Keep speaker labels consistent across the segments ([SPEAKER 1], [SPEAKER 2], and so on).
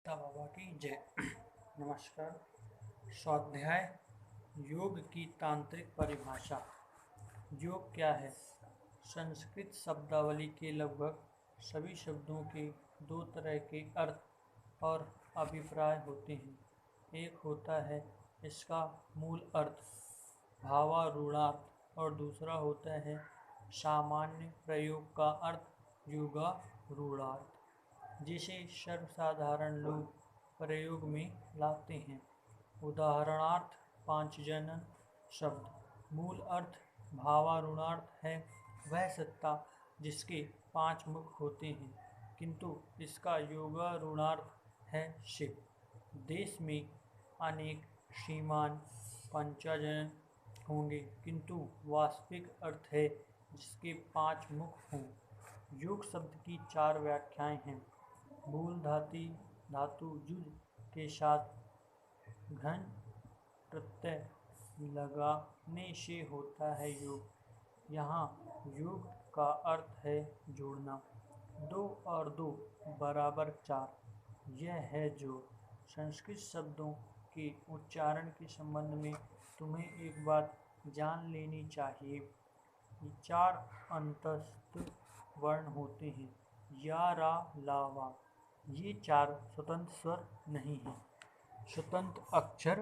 [SPEAKER 1] बाबा की जय। नमस्कार। स्वाध्याय योग की तांत्रिक परिभाषा। योग क्या है? संस्कृत शब्दावली के लगभग सभी शब्दों के दो तरह के अर्थ और अभिप्राय होते हैं। एक होता है इसका मूल अर्थ भावारूढ़ार्थ और दूसरा होता है सामान्य प्रयोग का अर्थ योगारूढ़ार्थ, जिसे सर्वसाधारण लोग प्रयोग में लाते हैं। उदाहरणार्थ पांचजन्य शब्द मूल अर्थ भावारूढ़ार्थ है वह सत्ता जिसके पांच मुख होते हैं, किंतु इसका योगारूढ़ार्थ है शिव। देश में अनेक श्रीमान पंचाजन होंगे, किंतु वास्तविक अर्थ है जिसके पांच मुख हों। योग शब्द की चार व्याख्याएं हैं। मूल धातु युज के साथ घन प्रत्यय लगाने से होता है योग। यहाँ योग का अर्थ है जोड़ना। 2 और 2 बराबर 4, यह है जोड़। संस्कृत शब्दों के उच्चारण के संबंध में तुम्हें एक बात जान लेनी चाहिए। 4 अंतस्थ वर्ण होते हैं, या, रा, ला, वा। ये 4 स्वतंत्र स्वर नहीं हैं, स्वतंत्र अक्षर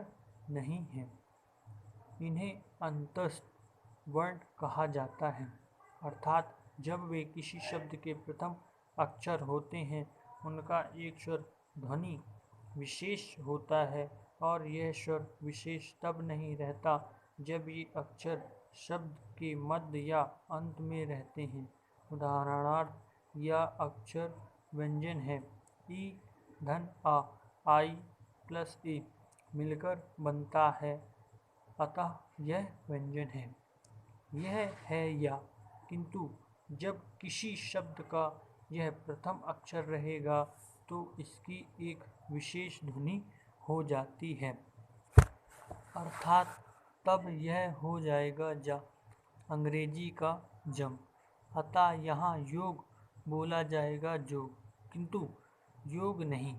[SPEAKER 1] नहीं हैं। इन्हें अंतस्थ वर्ण कहा जाता है, अर्थात जब वे किसी शब्द के प्रथम अक्षर होते हैं उनका एक स्वर ध्वनि विशेष होता है, और यह स्वर विशेष तब नहीं रहता जब ये अक्षर शब्द के मध्य या अंत में रहते हैं। उदाहरणार्थ यह अक्षर व्यंजन है, ई धन आ, आई प्लस ए मिलकर बनता है, अतः यह व्यंजन है। यह है या, किंतु जब किसी शब्द का यह प्रथम अक्षर रहेगा तो इसकी एक विशेष ध्वनि हो जाती है, अर्थात तब यह हो जाएगा जा, अंग्रेजी का जम। अतः यहाँ योग बोला जाएगा जोग, किंतु योग नहीं।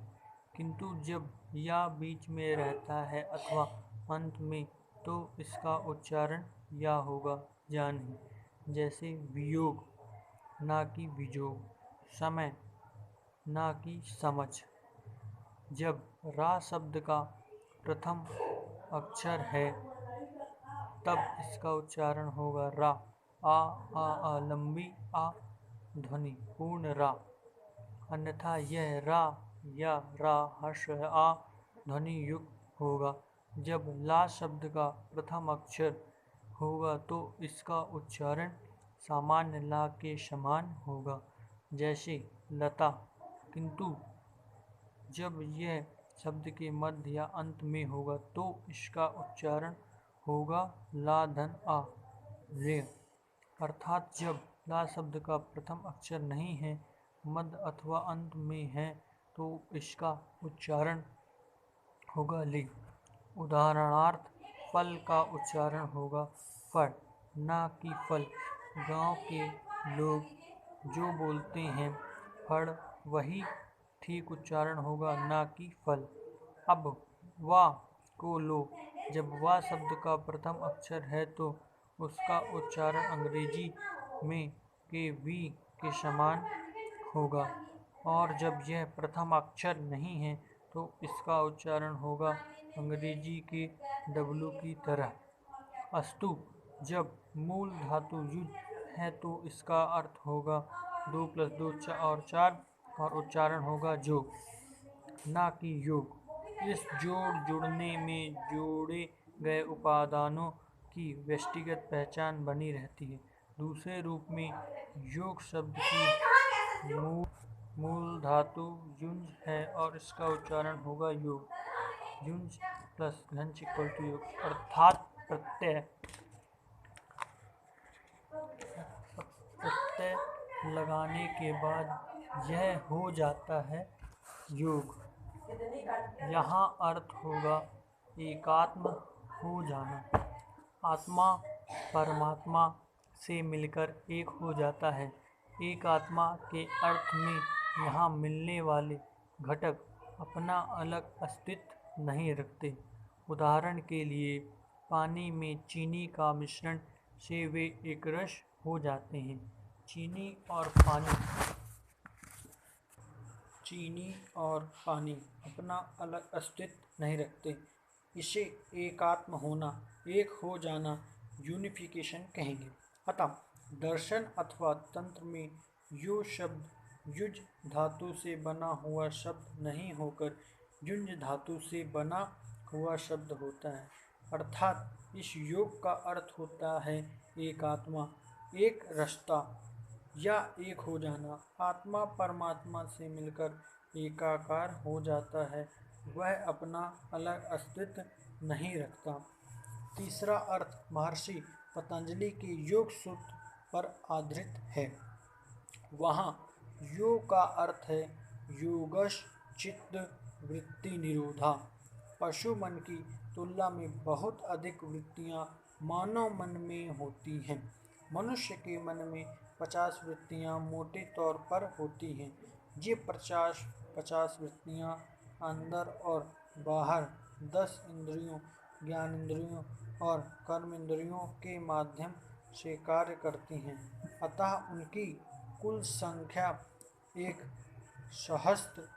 [SPEAKER 1] किंतु जब या बीच में रहता है अथवा अंत में, तो इसका उच्चारण या होगा, जा नहीं। जैसे वियोग ना कि विजोग, समय ना कि समझ। जब रा शब्द का प्रथम अक्षर है तब इसका उच्चारण होगा रा, आ लंबी आ ध्वनि पूर्ण रा। अन्यथा यह रा या रा हर्ष आ ध्वनि युक्त होगा। जब ला शब्द का प्रथम अक्षर होगा तो इसका उच्चारण सामान्य ला के समान होगा, जैसे लता। किंतु जब यह शब्द के मध्य या अंत में होगा तो इसका उच्चारण होगा ला धन आ, ले। अर्थात जब ला शब्द का प्रथम अक्षर नहीं है, मध्य अथवा अंत में है, तो इसका उच्चारण होगा ले। उदाहरणार्थ फल का उच्चारण होगा फड़, ना कि फल। गांव के लोग जो बोलते हैं फड़, वही ठीक उच्चारण होगा, ना कि फल। अब वा को लो। जब वा शब्द का प्रथम अक्षर है तो उसका उच्चारण अंग्रेजी में के वी के समान होगा, और जब यह प्रथम अक्षर नहीं है तो इसका उच्चारण होगा अंग्रेजी के डब्लू की तरह। अस्तु जब मूल धातु युज है तो इसका अर्थ होगा 2 + 2 और 4, और उच्चारण होगा जोग, ना कि योग। इस जुड़ने में जोड़े गए उपादानों की व्यष्टिगत पहचान बनी रहती है। दूसरे रूप में योग शब्द की मूल धातु युंज है और इसका उच्चारण होगा योग, युंज प्लस घंच इक्वल टू योग, अर्थात प्रत्यय लगाने के बाद यह हो जाता है योग। यहाँ अर्थ होगा एकात्म हो जाना। आत्मा परमात्मा से मिलकर एक हो जाता है। एक आत्मा के अर्थ में यहाँ मिलने वाले घटक अपना अलग अस्तित्व नहीं रखते। उदाहरण के लिए पानी में चीनी का मिश्रण से वे एक रस हो जाते हैं। चीनी और पानी अपना अलग अस्तित्व नहीं रखते। इसे एकात्म होना, एक हो जाना, यूनिफिकेशन कहेंगे। अतः दर्शन अथवा तंत्र में यो शब्द युज धातु से बना हुआ शब्द नहीं होकर युंज धातु से बना हुआ शब्द होता है। अर्थात इस योग का अर्थ होता है एकात्मा, एक रसता या एक हो जाना। आत्मा परमात्मा से मिलकर एकाकार हो जाता है, वह अपना अलग अस्तित्व नहीं रखता। तीसरा अर्थ महर्षि पतंजलि के योग सूत्र पर आधारित है। वहाँ योग का अर्थ है योगश चित्त वृत्ति निरोधा। पशु मन की तुलना में बहुत अधिक वृत्तियाँ मानव मन में होती हैं। मनुष्य के मन में 50 वृत्तियाँ मोटे तौर पर होती हैं। ये 50 वृत्तियाँ अंदर और बाहर 10 इंद्रियों, ज्ञानेंद्रियों और कर्मेंद्रियों के माध्यम से कार्य करती हैं। अतः उनकी कुल संख्या एक सहस्त्र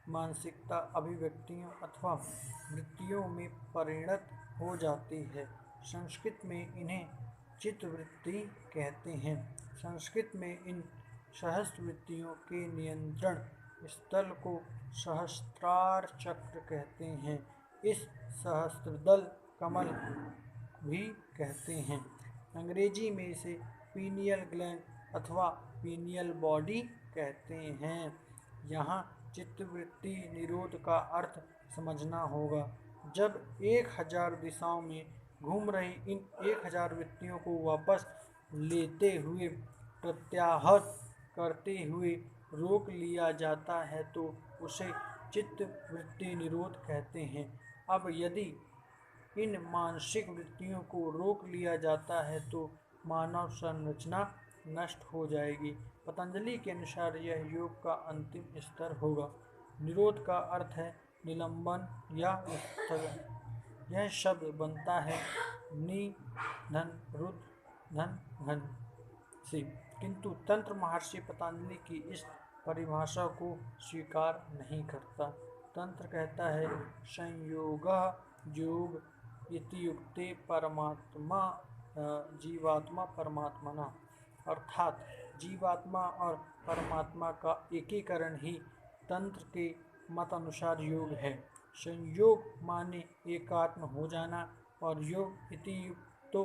[SPEAKER 1] मानसिकता अभिव्यक्तियों अथवा वृत्तियों में परिणत हो जाती है। संस्कृत में इन्हें चित्तवृत्ति कहते हैं। संस्कृत में इन सहस्त्र वृत्तियों के नियंत्रण स्थल को सहस्त्रार चक्र कहते हैं। इस सहस्त्रदल कमल भी कहते हैं। अंग्रेजी में इसे पीनियल ग्लैंड अथवा पीनियल बॉडी कहते हैं। यहाँ चित्तवृत्ति निरोध का अर्थ समझना होगा। जब 1000 दिशाओं में घूम रही इन 1000 वृत्तियों को वापस लेते हुए, प्रत्याहत करते हुए रोक लिया जाता है तो उसे चित्तवृत्ति निरोध कहते हैं। अब यदि इन मानसिक वृत्तियों को रोक लिया जाता है तो मानव संरचना नष्ट हो जाएगी। पतंजलि के अनुसार यह योग का अंतिम स्तर होगा। निरोध का अर्थ है निलंबन या स्थगन। यह शब्द बनता है नि धन रुद्र धन घन से, किंतु तंत्र महर्षि पतंजलि की इस परिभाषा को स्वीकार नहीं करता। तंत्र कहता है संयोगः योग इति युक्ते परमात्मा जीवात्मा परमात्मना, अर्थात जीवात्मा और परमात्मा का एकीकरण ही तंत्र के मत अनुसार योग है। संयोग माने एकात्म हो जाना और योग इति युक्तो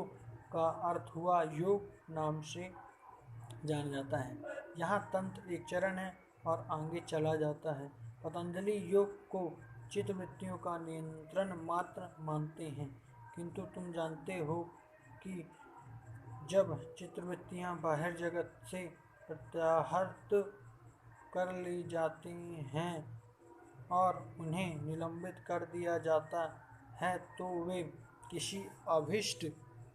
[SPEAKER 1] का अर्थ हुआ योग नाम से जाना जाता है। यहाँ तंत्र एक चरण है और आगे चला जाता है। पतंजलि योग को चित्तवृत्तियों का नियंत्रण मात्र मानते हैं, किंतु तुम जानते हो कि जब चित्तवृत्तियाँ बाहर जगत से प्रत्याहृत कर ली जाती हैं और उन्हें निलंबित कर दिया जाता है तो वे किसी अभिष्ट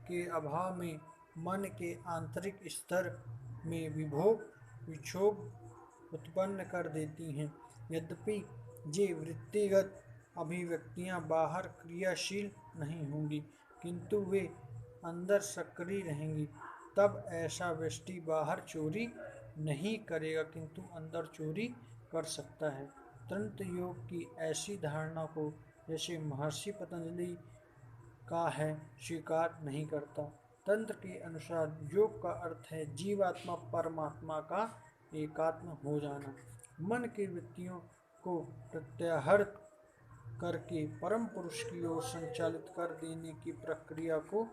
[SPEAKER 1] के अभाव में मन के आंतरिक स्तर में विक्षोभ उत्पन्न कर देती हैं। यद्यपि ये वृत्तिगत अभिव्यक्तियाँ बाहर क्रियाशील नहीं होंगी, किंतु वे अंदर सक्रिय रहेंगी। तब ऐसा व्यष्टि बाहर चोरी नहीं करेगा, किंतु अंदर चोरी कर सकता है। तंत्र योग की ऐसी धारणा को, जैसे महर्षि पतंजलि का है, स्वीकार नहीं करता। तंत्र के अनुसार योग का अर्थ है जीवात्मा परमात्मा का एकात्म हो जाना। मन की वृत्तियों को प्रत्याहृत करके परम पुरुष की ओर संचालित कर देने की प्रक्रिया को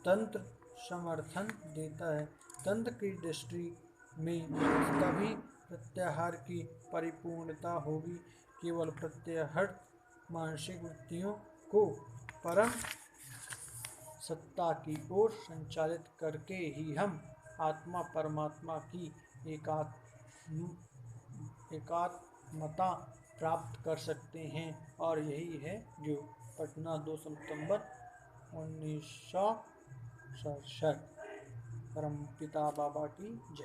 [SPEAKER 1] तंत्र समर्थन देता है। तंत्र की दृष्टि में तभी प्रत्याहार की परिपूर्णता होगी, केवल प्रत्याहृत मानसिक वृत्तियों को परम सत्ता की ओर संचालित करके ही हम आत्मा परमात्मा की एकात्मता प्राप्त कर सकते हैं, और यही है जो पटना 2 सितंबर 1967। परम पिता बाबा की जय।